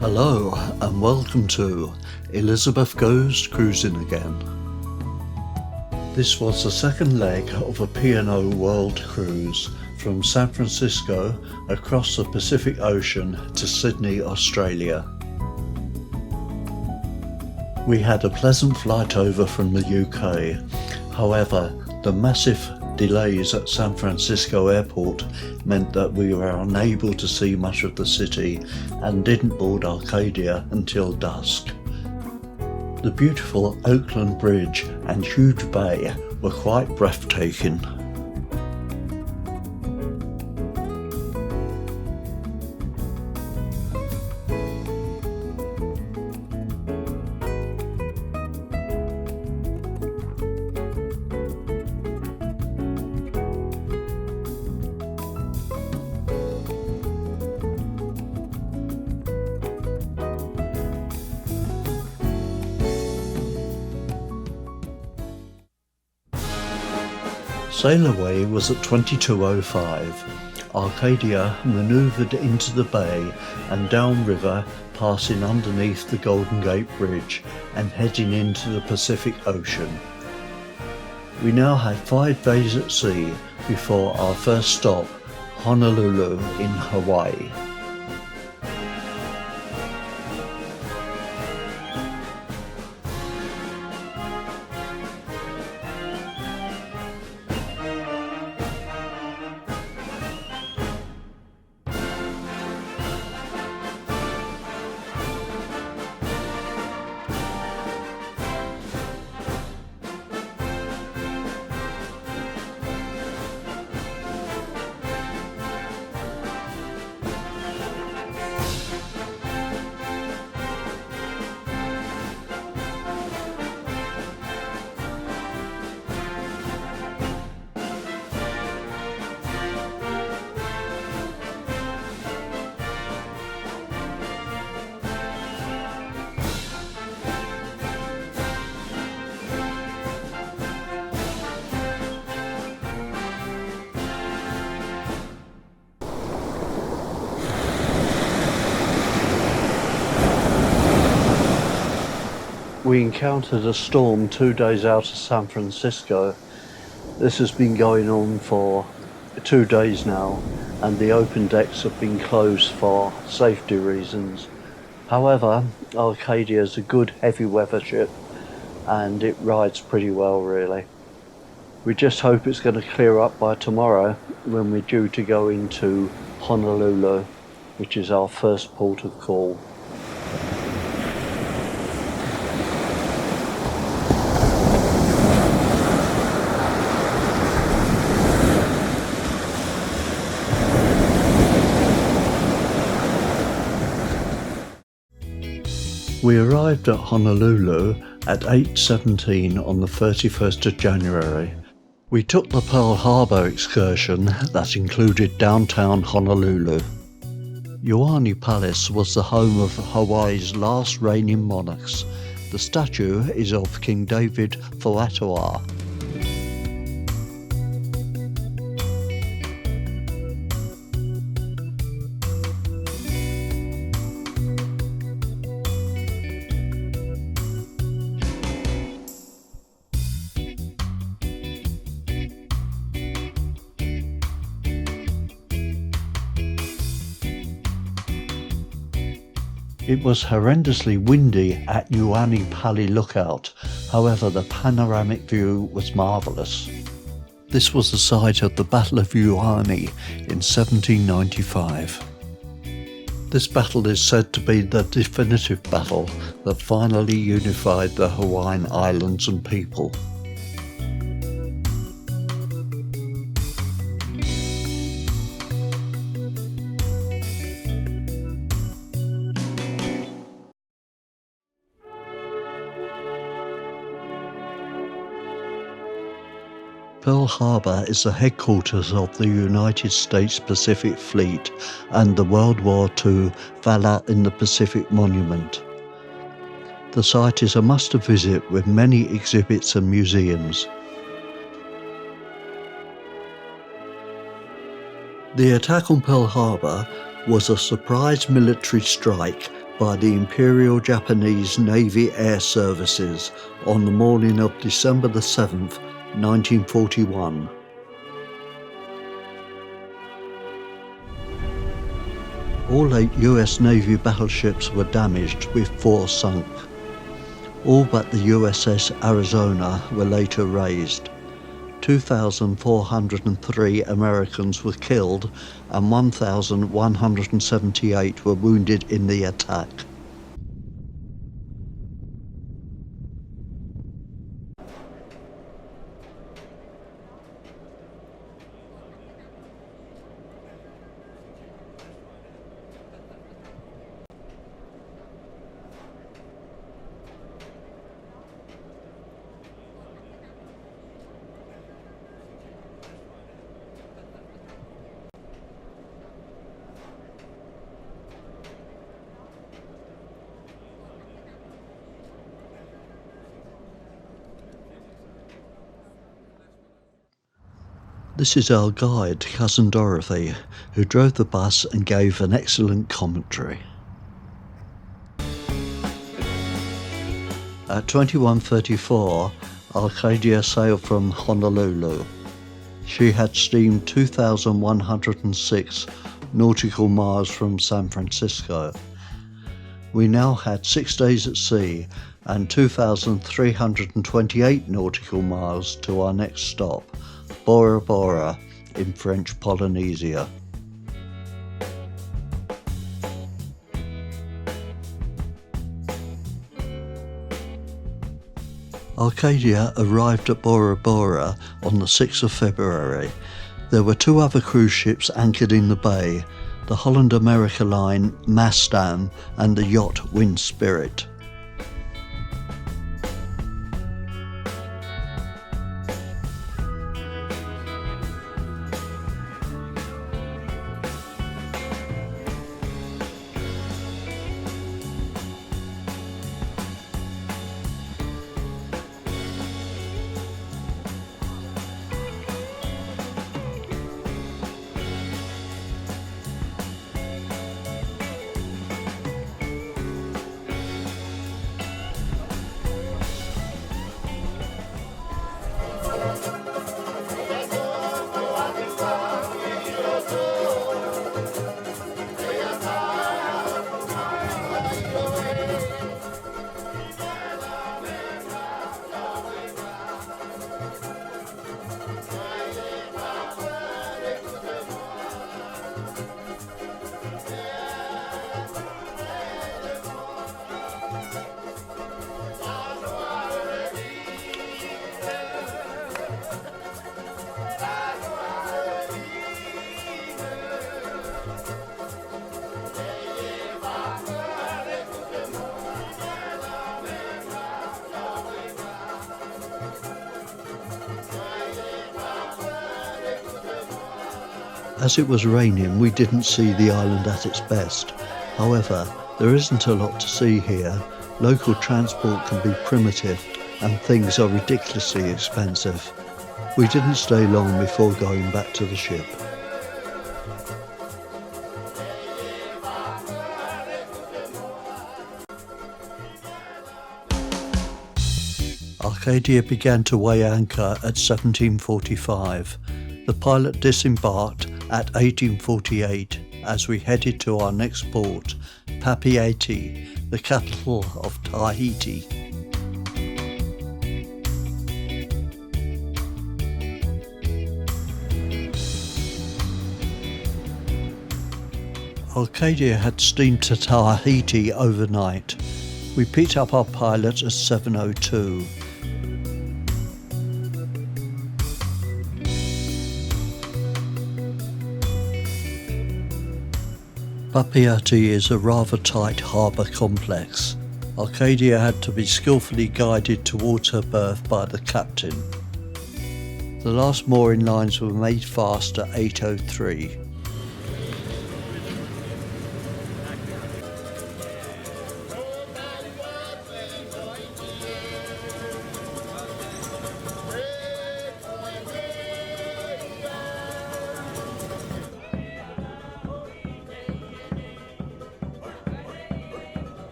Hello and welcome to Elizabeth Goes Cruising Again. This was the second leg of a P&O World cruise from San Francisco across the Pacific Ocean to Sydney, Australia. We had a pleasant flight over from the UK. However, the massive delays at San Francisco airport meant that we were unable to see much of the city and didn't board Arcadia until dusk. The beautiful Auckland Bridge and huge bay were quite breathtaking. Sail away was at 22:05. Arcadia manoeuvred into the bay and downriver, passing underneath the Golden Gate Bridge and heading into the Pacific Ocean. We now had 5 days at sea before our first stop, Honolulu in Hawaii. We encountered a storm 2 days out of San Francisco. This has been going on for 2 days now, and the open decks have been closed for safety reasons. However, Arcadia is a good heavy weather ship and it rides pretty well really. We just hope it's going to clear up by tomorrow when we're due to go into Honolulu, which is our first port of call. We arrived at Honolulu at 8:17 on the 31st of January. We took the Pearl Harbor excursion that included downtown Honolulu. Ioani Palace was the home of Hawaii's last reigning monarchs. The statue is of King David Fo'atoa. It was horrendously windy at Ioani Pali Lookout, however the panoramic view was marvellous. This was the site of the Battle of Ioani in 1795. This battle is said to be the definitive battle that finally unified the Hawaiian Islands and people. Pearl Harbor is the headquarters of the United States Pacific Fleet and the World War II Valor in the Pacific Monument. The site is a must-visit with many exhibits and museums. The attack on Pearl Harbor was a surprise military strike by the Imperial Japanese Navy Air Services on the morning of December the 7th, 1941. All 8 US Navy battleships were damaged, with 4 sunk. All but the USS Arizona were later raised. 2,403 Americans were killed and 1,178 were wounded in the attack. This is our guide, Cousin Dorothy, who drove the bus and gave an excellent commentary. At 21:34, Arcadia sailed from Honolulu. She had steamed 2,106 nautical miles from San Francisco. We now had 6 days at sea and 2,328 nautical miles to our next stop, Bora Bora in French Polynesia. Arcadia arrived at Bora Bora on the 6th of February. There were 2 other cruise ships anchored in the bay, the Holland America Line Mastam and the yacht Wind Spirit. As it was raining, we didn't see the island at its best. However, there isn't a lot to see here. Local transport can be primitive and things are ridiculously expensive. We didn't stay long before going back to the ship. Arcadia began to weigh anchor at 17:45. The pilot disembarked at 18:48 as we headed to our next port, Papeete, the capital of Tahiti. Arcadia had steamed to Tahiti overnight. We picked up our pilot at 7:02. Papeete is a rather tight harbour complex. Arcadia had to be skillfully guided towards her berth by the captain. The last mooring lines were made fast at 8:03.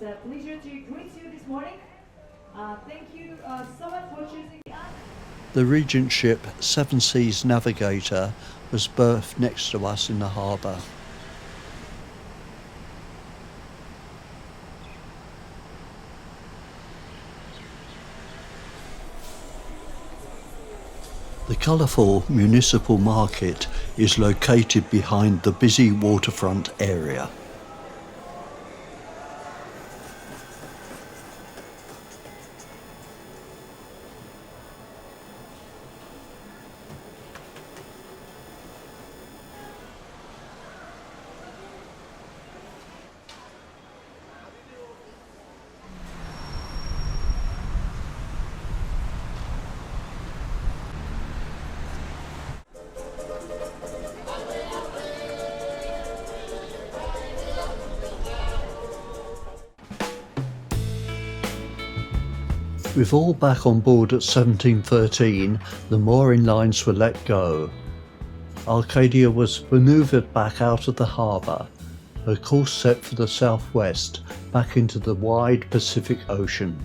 It's a pleasure to greet you this morning. Thank you so much for choosing us. The Regent ship Seven Seas Navigator was berthed next to us in the harbour. The colourful municipal market is located behind the busy waterfront area. With all back on board at 1713, the mooring lines were let go. Arcadia was manoeuvred back out of the harbour, her course set for the southwest, back into the wide Pacific Ocean.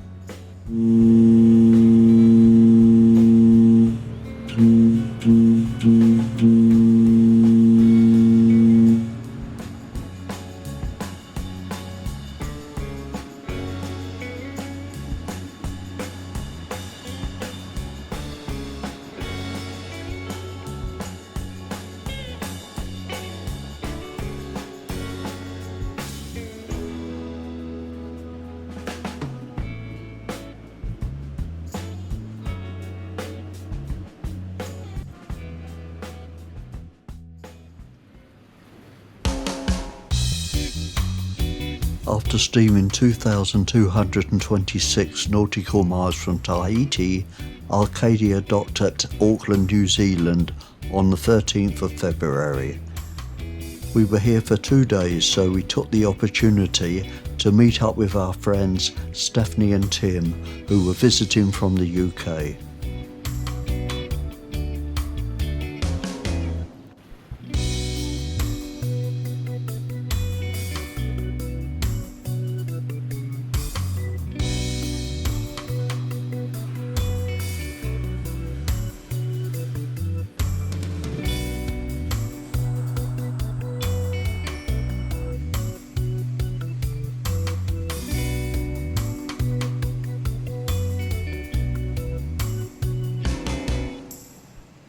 After steaming 2,226 nautical miles from Tahiti, Arcadia docked at Auckland, New Zealand on the 13th of February. We were here for 2 days, so we took the opportunity to meet up with our friends Stephanie and Tim, who were visiting from the UK.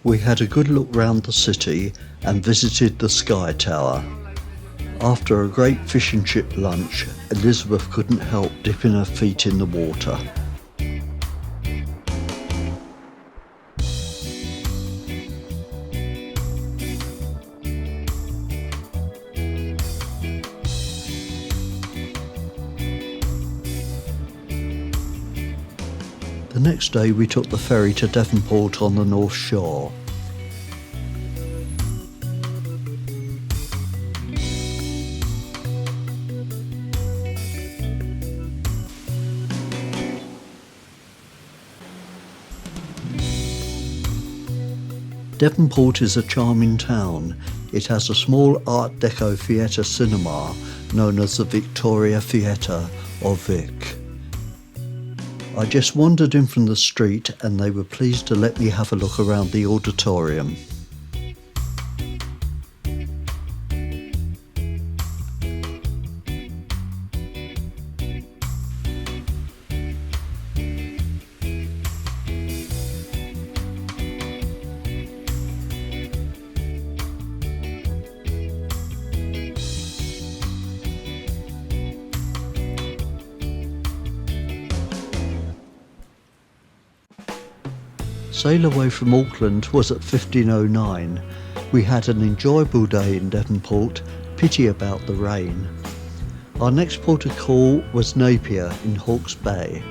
We had a good look round the city and visited the Sky Tower. After a great fish and chip lunch, Elizabeth couldn't help dipping her feet in the water. The next day we took the ferry to Devonport on the North Shore. Devonport is a charming town. It has a small Art Deco theatre cinema known as the Victoria Theatre or Vic. I just wandered in from the street and they were pleased to let me have a look around the auditorium. Sail away from Auckland was at 15:09. We had an enjoyable day in Devonport, pity about the rain. Our next port of call was Napier in Hawke's Bay.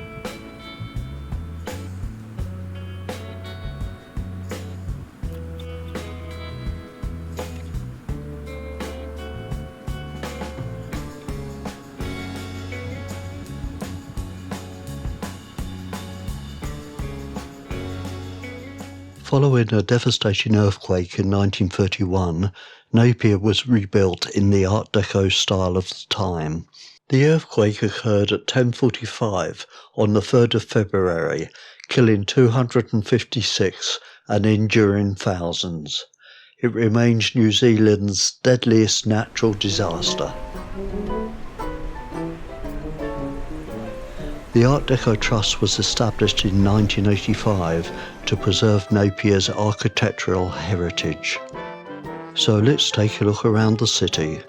Following a devastating earthquake in 1931, Napier was rebuilt in the Art Deco style of the time. The earthquake occurred at 10:45 on the 3rd of February, killing 256 and injuring thousands. It remains New Zealand's deadliest natural disaster. The Art Deco Trust was established in 1985 to preserve Napier's architectural heritage. So let's take a look around the city.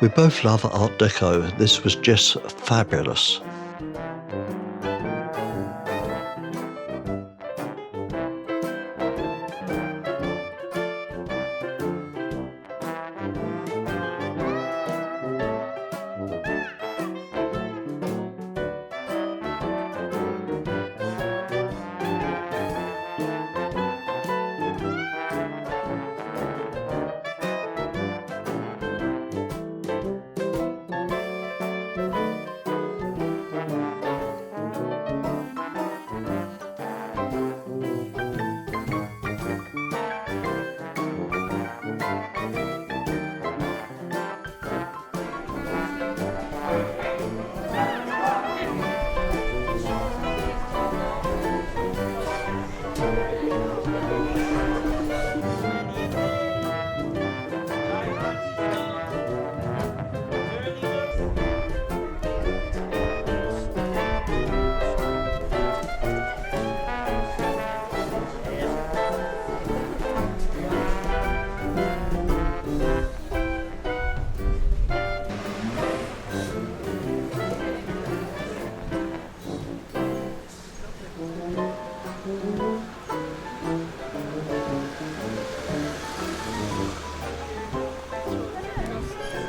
We both love Art Deco. This was just fabulous.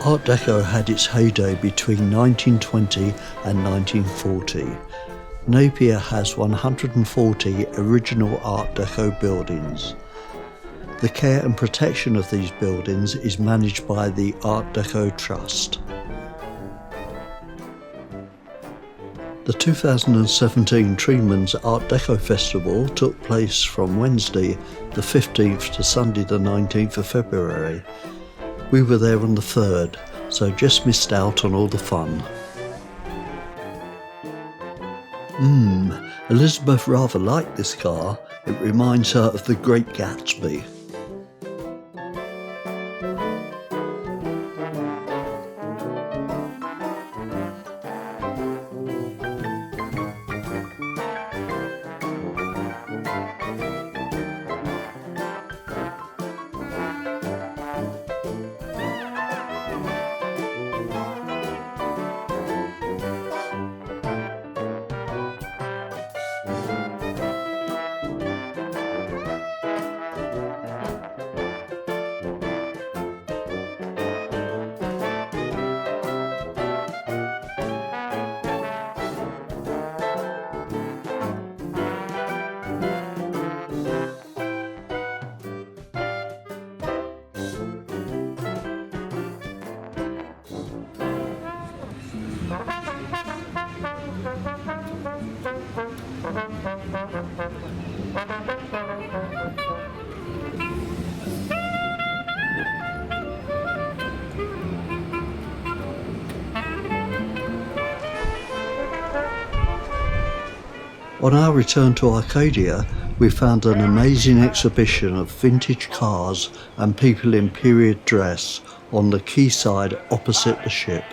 Art Deco had its heyday between 1920 and 1940. Napier has 140 original Art Deco buildings. The care and protection of these buildings is managed by the Art Deco Trust. The 2017 Treeman's Art Deco Festival took place from Wednesday the 15th to Sunday the 19th of February. We were there on the 3rd, so just missed out on all the fun. Elizabeth rather liked this car. It reminds her of the Great Gatsby. On our return to Arcadia, we found an amazing exhibition of vintage cars and people in period dress on the quayside opposite the ship.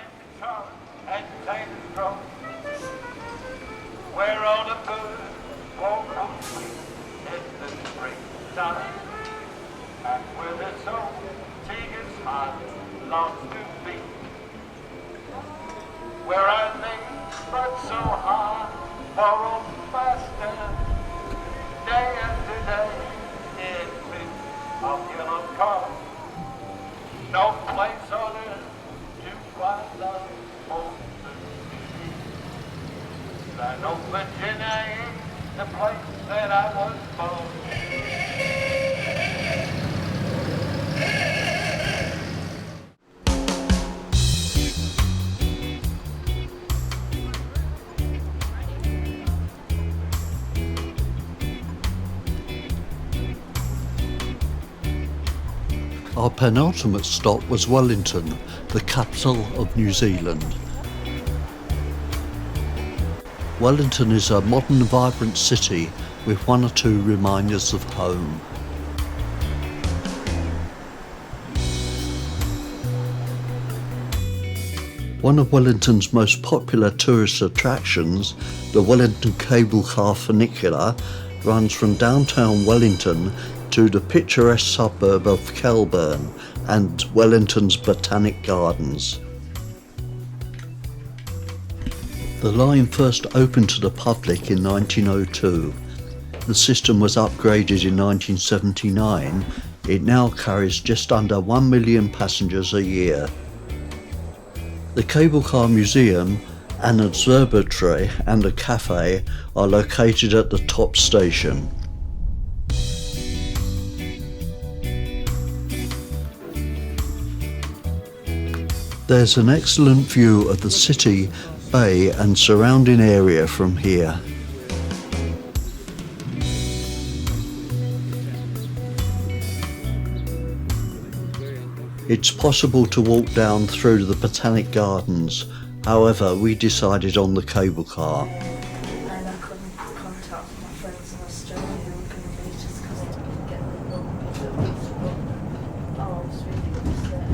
No place on earth to find love more than Old Virginia, the place that I was born. Our penultimate stop was Wellington, the capital of New Zealand. Wellington is a modern, vibrant city with one or two reminders of home. One of Wellington's most popular tourist attractions, the Wellington Cable Car Funicular, runs from downtown Wellington to the picturesque suburb of Kelburn and Wellington's Botanic Gardens. The line first opened to the public in 1902. The system was upgraded in 1979. It now carries just under 1 million passengers a year. The Cable Car Museum, an observatory and a cafe are located at the top station. There's an excellent view of the city, bay and surrounding area from here. It's possible to walk down through the Botanic Gardens, however we decided on the cable car. And I couldn't contact my friends in Australia who couldn't reach us because they couldn't get the room. Oh, I was really upset.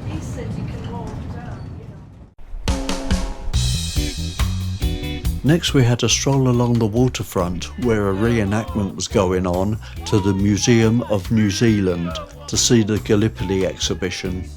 He said you can walk down, Next we had a stroll along the waterfront where a reenactment was going on to the Museum of New Zealand to see the Gallipoli exhibition.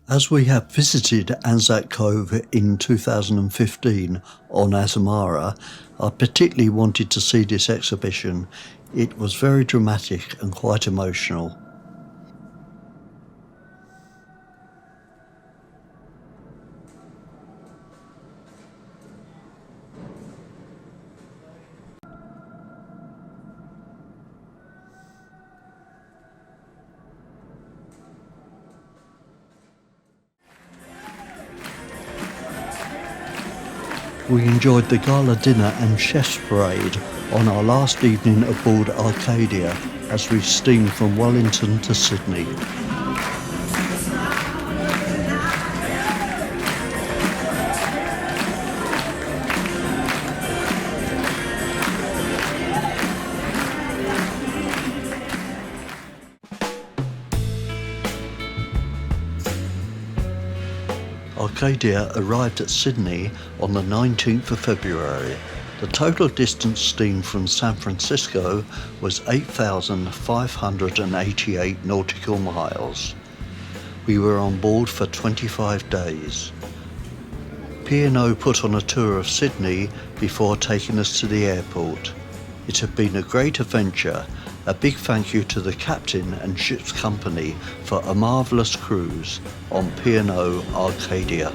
As we have visited Anzac Cove in 2015 on Azamara, I particularly wanted to see this exhibition. It was very dramatic and quite emotional. We enjoyed the gala dinner and chef's parade on our last evening aboard Arcadia as we steamed from Wellington to Sydney. Arcadia arrived at Sydney on the 19th of February. The total distance steamed from San Francisco was 8,588 nautical miles. We were on board for 25 days. P&O put on a tour of Sydney before taking us to the airport. It had been a great adventure. A big thank you to the captain and ship's company for a marvellous cruise on P&O Arcadia.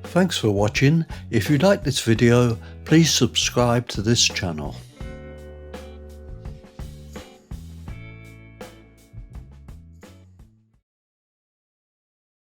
Thanks for watching. If you like this video, please subscribe to this channel.